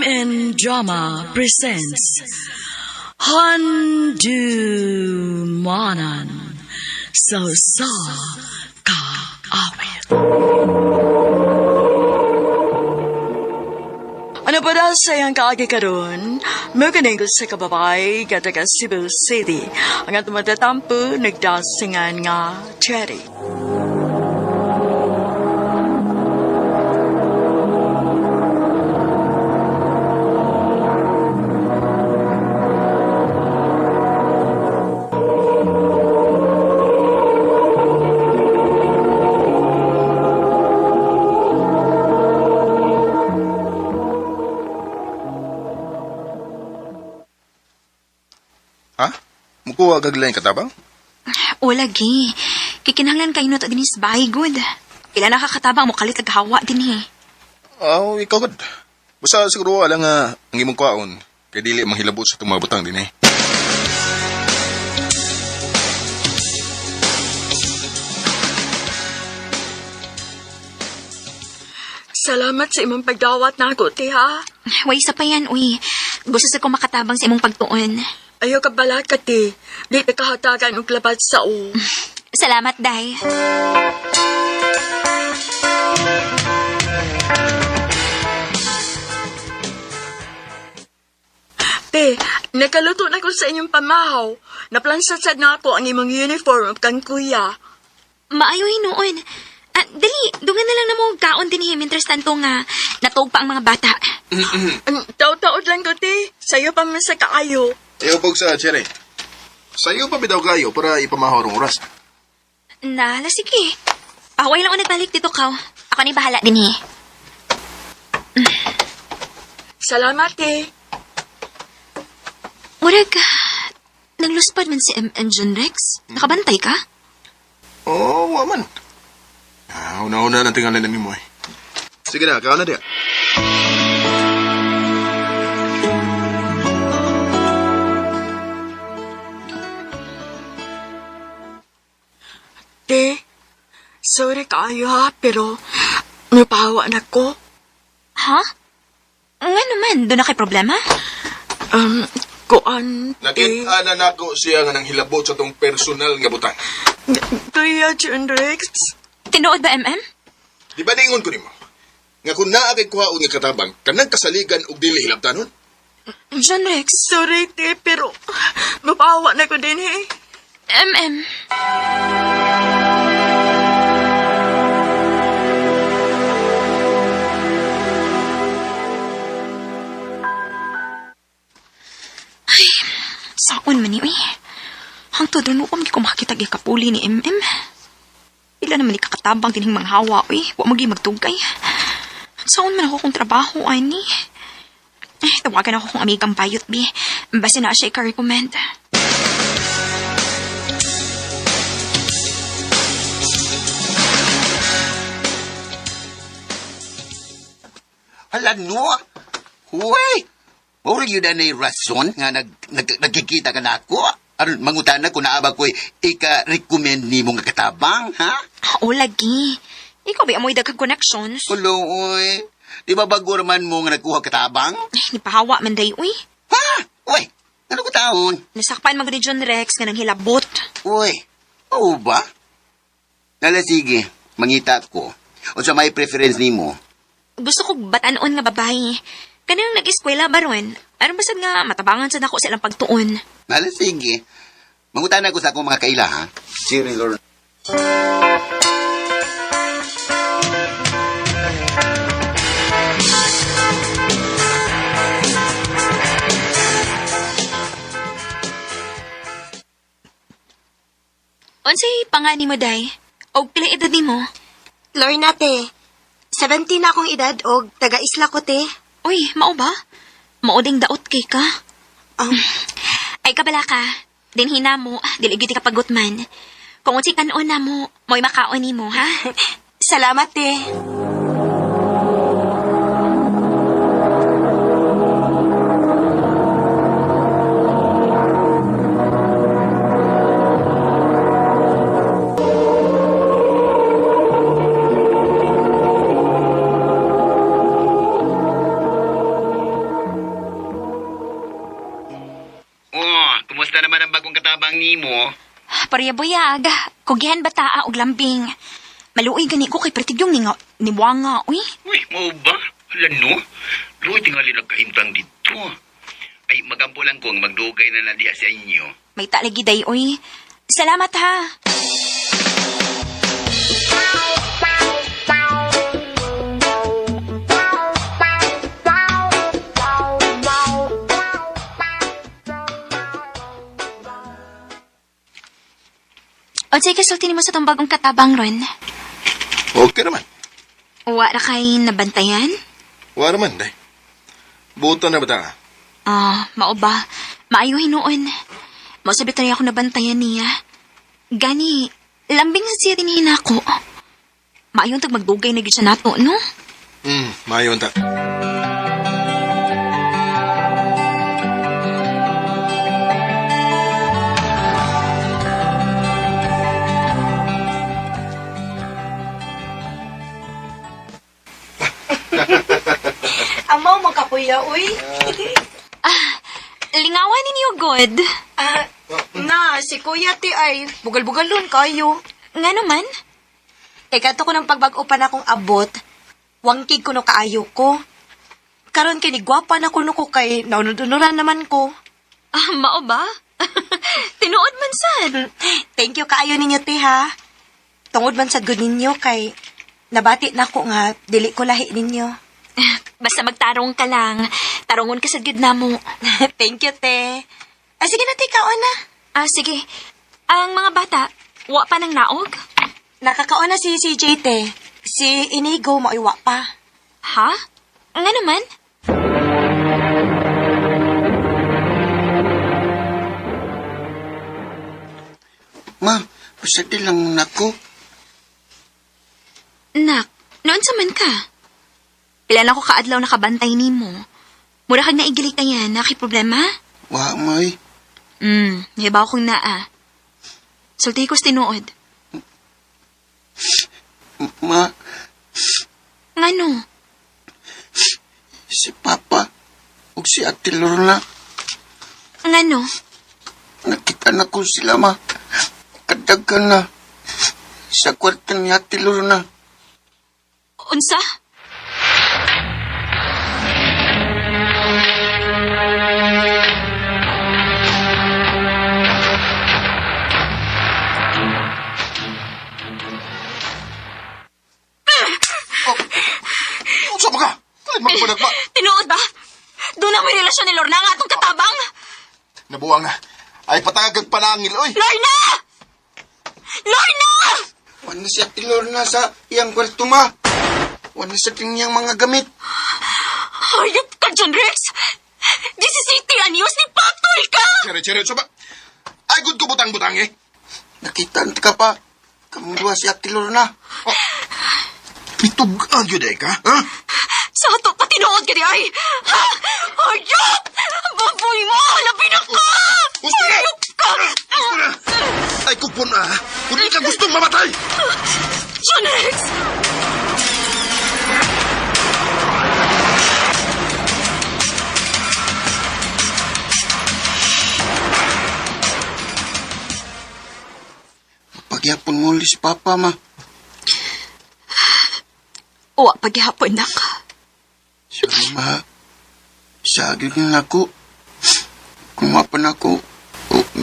MN Drama presents Handumanan So Sa Ka Awit. Ano ba daw sayang kaagi karon? Maganing sa kababay gata ka Cebu City. Ang atong matatampo nagdasingan nga Cherry. Ha? Mukuha gaglayin katabang? O lagi. Kikinahanglan kayo no ta dinis bahay good. Kailan nakakatabang mo kalit aghawa din eh. Aw, ikaw gud. Basta siguro wala nga ang imong kwaon. Kay dili manghilabot sa itong mga butang din eh. Salamat sa imong pagdawat na ako, ha? Way isa pa yan, uy. Gusto sa ko makatabang sa imong pagtuon. Ayaw ka bala ka, ti. Di na kahatagan og labat sa o. Salamat, day. Te, nakaluto na ko sa inyong pamahaw. Naplansasad na ako ang imong uniform kang kuya. Maayo hinuon. Dali, dungan na lang na mo kaon din eh, mientras tanto nga natog pa ang mga bata. Taod-taod lang ko, te. Sa'yo pa man sa kaayo. Ayaw pag sa Cherry. Sa'yo pa bidaw kayo para ipamahorong oras. Nala, sige. Away lang ako nagbalik dito, Kaw. Ako ni bahala din eh. Salamat, te. Murag, nagluspad man si M.N. John Rex. Nakabantay ka? Oo, waman. Una-una lang tingnan namin mo eh. Sige na, kaon na diya. Te, sorry kaayo ha, pero napahawa na ko. Ha? Nga naman, doon na kay problema? Kuan, te. Nakita na nako siya nga nang hilabot sa tong personal nga butang. Kuya John Rex. Tinuod ba, M.M.? Di ba ningon ko nimo? Nga kung naa kay kuhaon nga katabang, kanang kasaligan og dili hilabtanon? John Rex? Sorry, te, pero napahawa na ko din eh. M.M. Ay, saon man ni, uy. Hangtod rin mo ko makakita kapuli ni M.M. Ila naman ikakatabang tining mga hawa, uy. Huwag magi magtugay. Saon man ako kung trabaho, ay ni. Tawagan ako kung amigang payot, bi. Basta na siya ika-recommend. Alam no? Huwag! Uri yun na rason nga nagkikita ka na ako. Aron mangutana ko na aba ko'y ika-recommend ni mong katabang, ha? O, lagi. Ikaw ba amoy daghang connections? Ulo, uy. Di ba bago raman mo nga nagkuha katabang? Nipahawa man day, uy. Ha? Uy, ano ko taon? Nasakpan mag ni John Rex nga nang hilabot. Uy, oo ba? Nala, sige. Mangita ko. O sa may preference ni mo. Gusto ko batanon nga babae. Kanang nag-eskwela ba ron? Aron basad nga matabangan sa dako silang pagtuon. Nala, sige. Mangutana ko sa akong mga kaila, ha? Sige, Lord. Unsay pangani mo, day? O pila edad ni mo? Lorna, te. 17 na akong edad og taga-isla ko, te. Uy, mao ba? Mauding daot kay ka. Ay, kabala ka. Dinhina mo, diligiti ka pagutman. Kung unsay kanon na mo, mo'y makaon ni mo, ha? Salamat, te. kumusta naman ang bagong katabang nimo? Pareya buyag, kugihan bataa og lambing. Maluoy gani ko kay pretigyong ni Wanga, uy. Uy, mau ba? Alam no? Luoy tingali nagkahintang dito. Ay, magampo lang kung magdugay na diya sa inyo. May talagi day, uy. Salamat ha. O say kasulti mo sa tong bagong katabang ron. Okay naman. Wa ra kay nabantayan? Wa naman, day. Buto na ba ta? Mao ba? Maayo hinuon. Mao sabi tayo ako nabantayan niya. Gani, lambing na siya din ako. Maayon tag magdugay na gid siya nato, no? Mayon ta. Amaw mo kapuya, uy. Lingawan ninyo, God. Si kuya ti ay bugal-bugalon kayo. Nga naman? Kay gato ko ng pagbag-o pa na akong abot, wangkig ko no kaayo ko. Karon kay nigwapa na kuno ko kay naunudunuran naman ko. Mao ba? Tinuod man sad. Thank you kaayo ninyo ti ha. Tungod man sad gud ninyo kay nabati na ko nga dili ko lahi ninyo. Basta magtarong ka lang. Tarongon ka sa gid namo. Thank you te. Sige na te kaon na. Sige. Ang mga bata, wa pa nang naog? Nakakaon na si CJ te. Si Inigo maiwa pa. Ha? Nga naman? Ma, pasati lang nako. Nak, noon sa man ka? Ilan ako kaadlaw nakabantay ni mo. Mura kag naigilik na yan, problema? Wa, may. Hibaw kong naa. Sulti ko tinuod. Ma, Ngano? si Papa ug si Ate Lorna, Ngano? nakita na ko sila, ma. Kadagan na. Sa kwarto ni Ate Lorna. Unsa? Unsa ba ka? Kalit magpadag ba? Tinuod ba? Doon na may relasyon ni Lorna nga atong katabang? Nabuwang na. Ay patagag panangil, oy. Lorna! Lorna! Wala si Ate Lorna sa iyang kwarto, ma. Wala sa kanyang mga gamit. Hayop ka dyan, Rex! This is city news ni Patol ka! Chere, unsa ba? Ay, good ko butang-butang eh. Nakita ka pa. Kamundua si Ate Lorna. Pitugan yun ka, ha? Sa ato pa tinuod ka di ay! Ha? Hayop! Baboy mo! Labi na ka! Gusto na! Hayop ka! Gusto na! Ay, kupon na, ha? Kung di ka gustong mamatay! John Rex! Pagyapon mo ulit si Papa, ma. Uwa paghihapon na ka. Sige, ma. Sagid na ako. Kung mapan ako,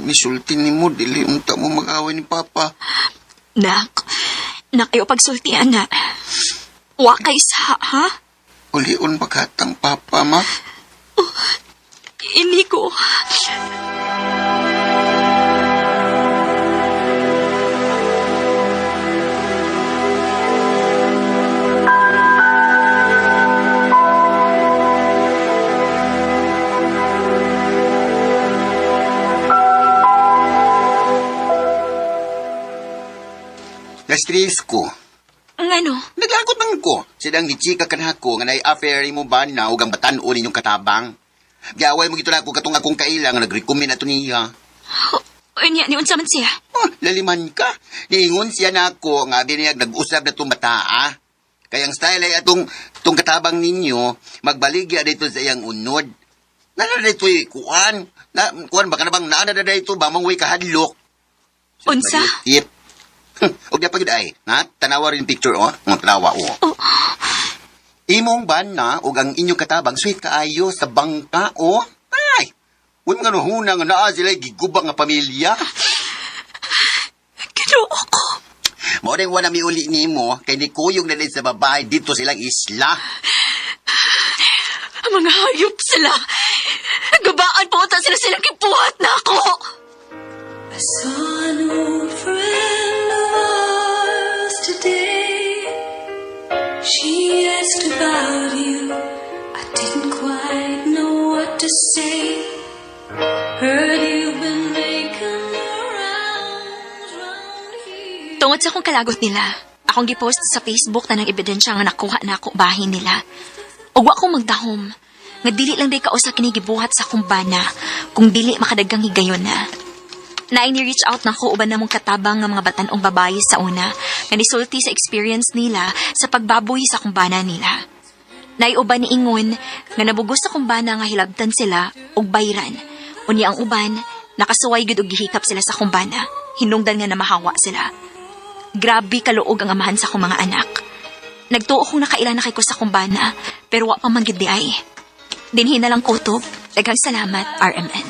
misulti ni mo, dili unta mo mag-away ni Papa. Nak, nakayo pagsultian na. Uwa kay sa, ha? Ulion pagkatang Papa, ma. Ini ko. Nastress ko. Ngano? Naglagot man ko. Sidang nichika ka na ako nga na-affair mo ba na ugang batan-o ninyong katabang. Gaway mo gito na ako katong akong kailang nga nag-recommend ato niya. O niya, ni unsa man siya? Laliman ka. Niingon siya na ako nga biniyag nag-usab na itong bataa. Kayang style ay atong katabang ninyo, magbaligya dito sa iyang unod. Nana na ito'y kuan. Kuan, baka na bang naana na ito ba mangway kahadlok? Unsa? Yep. Huwag na pagod ay. Ha? Tanawa rin picture, oh. Tanawa, oh. Imong bana ug ang inyong katabang sweet kaayo sa bangka, oh. Ay! Huwag nga nuhuna nga naa sila gigubang nga pamilya. Ginoo ko. Mo rin wala mi uli ni mo, kay ni kuyog na din sa babae dito silang isla. Ang mga hayop sila. Gabaan po sila silang kipuhat na ako. I saw an old friend of ours today. She asked about you. I didn't quite know what to say. Heard you've been making the rounds round here. Tungod sa akong kalagot nila, akong gipost sa Facebook na ng ebidensya nga nakuha na ako bahin nila. Ug wa ko magdahom, nga dili lang day kausa kini gibuhat sa akong bana, kung dili makadagang higayon na. Naay ni-reach out na ko uban namong katabang nga mga batanong babae sa una, nga nisulti sa experience nila sa pagbaboy sa kumbana nila. Naay uban ni ingon nga nabugos sa kumbana nga hilabtan sila og bayran. Unya ang uban, nakasuway gud og gihikap sila sa kumbana, hinungdan nga namahawa sila. Grabe kaluog ang amahan sa akong mga anak. Nagtuo kong nakaila na kay ko sa kumbana, pero wa pa man gid di ay. Dinhi na lang kutob. Daghang salamat, RMN.